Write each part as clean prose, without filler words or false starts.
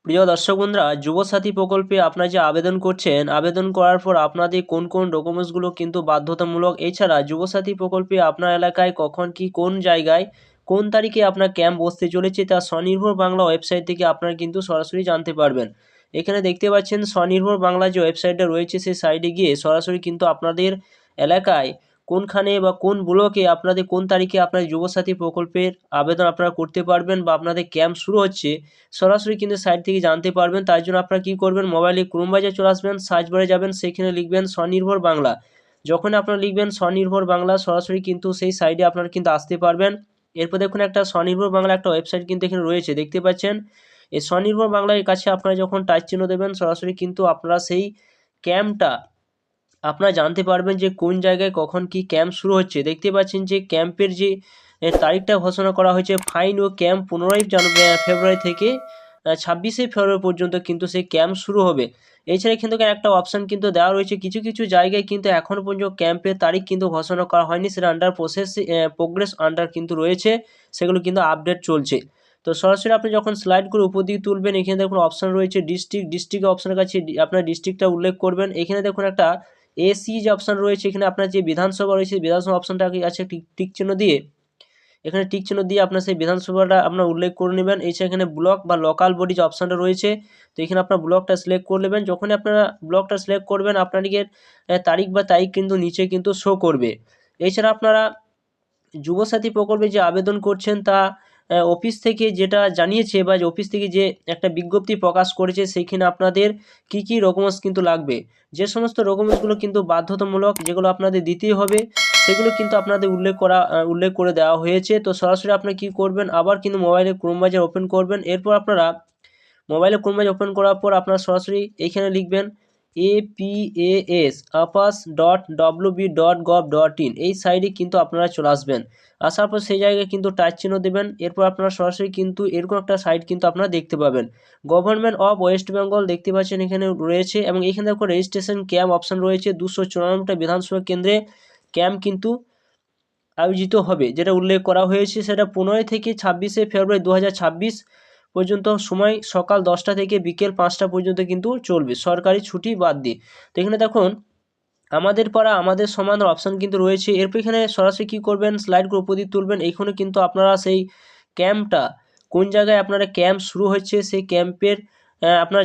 প্রিয় দর্শক বন্ধুরা, যুবসাথী প্রকল্পে আপনারা যে আবেদন করছেন, আবেদন করার পর আপনাদের কোন কোন ডকুমেন্টসগুলো কিন্তু বাধ্যতামূলক। এছাড়া যুবসাথী প্রকল্পে আপনার এলাকায় কখন কি কোন জায়গায় কোন তারিখে আপনার ক্যাম্প বসতে চলেছে তা স্বনির্ভর বাংলা ওয়েবসাইট থেকে আপনারা কিন্তু সরাসরি জানতে পারবেন। এখানে দেখতে পাচ্ছেন স্বনির্ভর বাংলা যে ওয়েবসাইটটা রয়েছে সেই সাইটে গিয়ে সরাসরি কিন্তু আপনাদের এলাকায় কোনখানে বা কোন ব্লকে আপনাদের কোন তারিখে আপনার যুবসাথী প্রকল্পের আবেদন আপনারা করতে পারবেন বা আপনাদের ক্যাম্প শুরু হচ্ছে সরাসরি কিন্তু সাইট থেকে জানতে পারবেন। তার জন্য আপনারা কী করবেন, মোবাইলে ক্রোম বাজারে চলে আসবেন, সার্চ বারে যাবেন, সেখানে লিখবেন স্বনির্ভর বাংলা। যখন আপনারা লিখবেন স্বনির্ভর বাংলা সরাসরি কিন্তু সেই সাইটে আপনারা কিন্তু আসতে পারবেন। এরপর দেখুন একটা স্বনির্ভর বাংলা একটা ওয়েবসাইট কিন্তু এখানে রয়েছে, দেখতে পাচ্ছেন। এই স্বনির্ভর বাংলার কাছে আপনারা যখন টাচ চিহ্ন দেবেন সরাসরি কিন্তু আপনারা সেই ক্যাম্পটা আপনারা জানতে পারবেন যে কোন জায়গায় কখন কি ক্যাম্প শুরু হচ্ছে। দেখতে পাচ্ছেন যে ক্যাম্পের যে তারিখটা ঘোষণা করা হয়েছে, ফাইন ও ক্যাম্প 15ই ফেব্রুয়ারি থেকে 26শে ফেব্রুয়ারি পর্যন্ত কিন্তু সেই ক্যাম্প শুরু হবে। এছাড়া কিন্তু একটা অপশান কিন্তু দেওয়া রয়েছে, কিছু কিছু জায়গায় কিন্তু এখনও পর্যন্ত ক্যাম্পের তারিখ কিন্তু ঘোষণা করা হয়নি, সেটা আন্ডার প্রোগ্রেস আন্ডার কিন্তু রয়েছে, সেগুলো কিন্তু আপডেট চলছে। তো সরাসরি আপনি যখন স্লাইড করে উপর দিকে তুলবেন, এখানে দেখুন অপশান রয়েছে ডিস্ট্রিক্ট অপশানের কাছে আপনার ডিস্ট্রিক্টটা উল্লেখ করবেন। এখানে দেখুন একটা এসি যে অপশান রয়েছে, এখানে আপনার যে বিধানসভা রয়েছে বিধানসভা অপশানটাকে আছে টিক চিহ্ন দিয়ে, এখানে টিক চিহ্ন দিয়ে আপনার সেই বিধানসভাটা আপনার উল্লেখ করে নেবেন। এছাড়া এখানে ব্লক বা লোকাল বডি যে অপশানটা রয়েছে, তো এখানে আপনার ব্লকটা সিলেক্ট করে নেবেন। যখনই আপনারা ব্লকটা সিলেক্ট করবেন আপনাদের তারিখ কিন্তু নিচে কিন্তু শো করবে। এছাড়া আপনারা যুবসাথী প্রকল্পে যে আবেদন করছেন তা অফিস থেকে যেটা জানিয়েছে বা অফিস থেকে যে একটা বিজ্ঞপ্তি প্রকাশ করেছে, সেইখানে আপনাদের কি কি ডকুমেন্টস কিন্তু লাগবে, যে সমস্ত ডকুমেন্টসগুলো কিন্তু বাধ্যতামূলক, যেগুলো আপনাদের দিতেই হবে, সেগুলো কিন্তু আপনাদের উল্লেখ করে দেওয়া হয়েছে। তো সরাসরি আপনি কি করবেন, আবার কিন্তু মোবাইলে ক্রোম ব্রাউজার ওপেন করবেন। এরপর আপনারা মোবাইলে ক্রোম ব্রাউজার ওপেন করার পর আপনারা সরাসরি এইখানে লিখবেন apas.apas.wb.gov.in, এই সাইডে কিন্তু আপনারা চলে আসবেন। আসার পর সেই জায়গায় কিন্তু টাচ চিহ্ন দেবেন। এরপর আপনারা সরাসরি কিন্তু এরকম একটা সাইট কিন্তু আপনারা দেখতে পাবেন, গভর্নমেন্ট অফ ওয়েস্ট বেঙ্গল, দেখতে পাচ্ছেন এখানে রয়েছে। এবং এখানে দেখুন রেজিস্ট্রেশন ক্যাম্প অপশান রয়েছে, 294টা বিধানসভা কেন্দ্রে ক্যাম্প কিন্তু আয়োজিত হবে, যেটা উল্লেখ করা হয়েছে সেটা 15 থেকে 26শে ফেব্রুয়ারি 2026 পর্যন্ত। সময় সকাল 10টা থেকে বিকেল 5টা পর্যন্ত কিন্তু চলবে, সরকারি ছুটি বাদ দিয়ে। তো এখানে দেখুন আমাদের পাড়া আমাদের সমাধান অপশান কিন্তু রয়েছে। এরপর এখানে সরাসরি কী করবেন, স্লাইড করে উপর দিকে তুলবেন। এইখানে কিন্তু আপনারা সেই ক্যাম্পটা কোন জায়গায় আপনারা ক্যাম্প শুরু হচ্ছে সেই ক্যাম্পের আপনার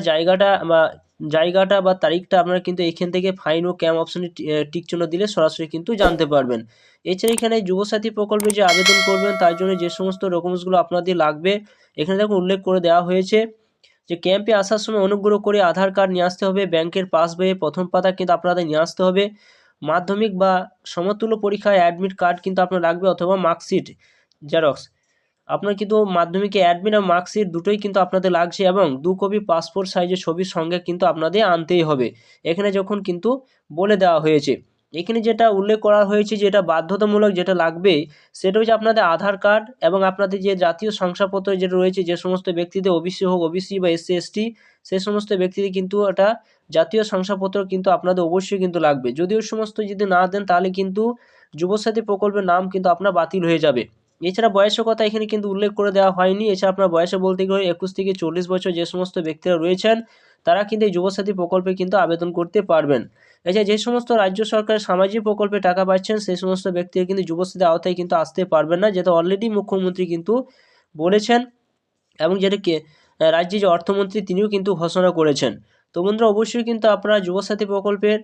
জায়গাটা বা তারিখটা আপনারা কিন্তু এখান থেকে ফাইন ও ক্যাম্প অপশানে টিক চিহ্ন দিলে সরাসরি কিন্তু জানতে পারবেন। এছাড়া এখানে যুবসাথী প্রকল্পে যে আবেদন করবেন তার জন্য যে সমস্ত ডকুমেন্টসগুলো আপনাদের লাগবে এখানে দেখুন উল্লেখ করে দেওয়া হয়েছে, যে ক্যাম্পে আসার সময় অনুগ্রহ করে আধার কার্ড নিয়ে আসতে হবে, ব্যাংকের পাসবইয়ের প্রথম পাতা কিন্তু আপনাদের নিয়ে আসতে হবে, মাধ্যমিক বা সমতুল্য পরীক্ষায় অ্যাডমিট কার্ড কিন্তু আপনার লাগবে, অথবা মার্কশিট জেরক্স। আপনার কিন্তু মাধ্যমিকে অ্যাডমিট এবং মার্কশিট দুটোই কিন্তু আপনাদের লাগছে, এবং 2 কপি পাসপোর্ট সাইজের ছবির সঙ্গে কিন্তু আপনাদের আনতেই হবে। এখানে যখন কিন্তু বলে দেওয়া হয়েছে, এখানে যেটা উল্লেখ করা হয়েছে যেটা বাধ্যতামূলক যেটা লাগবে সেটা হচ্ছে আপনাদের আধার কার্ড এবং আপনাদের যে জাতীয় শংসাপত্র যেটা রয়েছে, যে সমস্ত ব্যক্তিদের ওবিসি হোক, ওবিসি বা এসসি এসটি, সেই সমস্ত ব্যক্তিদের কিন্তু একটা জাতীয় শংসাপত্র কিন্তু আপনাদের অবশ্যই কিন্তু লাগবে। যদি ওই সমস্ত যদি না দেন তাহলে কিন্তু যুবসাথী প্রকল্পের নাম কিন্তু আপনার বাতিল হয়ে যাবে। এছাড়া বয়সের কথা এখানে কিন্তু উল্লেখ করে দেওয়া হয়নি। এছাড়া আপনার বয়সে বলতে গেলে 21 থেকে 40 বছর যে সমস্ত ব্যক্তিরা রয়েছেন তারা কিন্তু এই যুবসাথী প্রকল্পে কিন্তু আবেদন করতে পারবেন। এছাড়া যে সমস্ত রাজ্য সরকার সামাজিক প্রকল্পে টাকা পাচ্ছেন সেই সমস্ত ব্যক্তিরা কিন্তু যুবসাথীর আওতায় কিন্তু আসতে পারবেন না, যেটা অলরেডি মুখ্যমন্ত্রী কিন্তু বলেছেন, এবং যেটাকে রাজ্যের যে অর্থমন্ত্রী তিনিও কিন্তু ঘোষণা করেছেন। তো বন্ধুরা অবশ্যই কিন্তু আপনারা যুবসাথী প্রকল্পের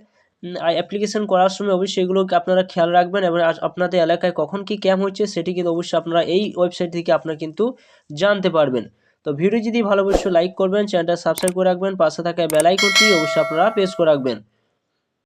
অ্যাপ্লিকেশন করার সময় অবশ্যই এগুলোকে আপনারা খেয়াল রাখবেন, এবং আপনাদের এলাকায় কখন কি ক্যাম্প হচ্ছে সেটি কিন্তু অবশ্যই আপনারা এই ওয়েবসাইট থেকে আপনারা কিন্তু জানতে পারবেন। তো ভিডিও যদি ভালো অবশ্যই লাইক করবেন, চ্যানেলটা সাবস্ক্রাইব করে রাখবেন, পাশে থাকা বেল আইকনটি অবশ্যই আপনারা প্রেস করে রাখবেন।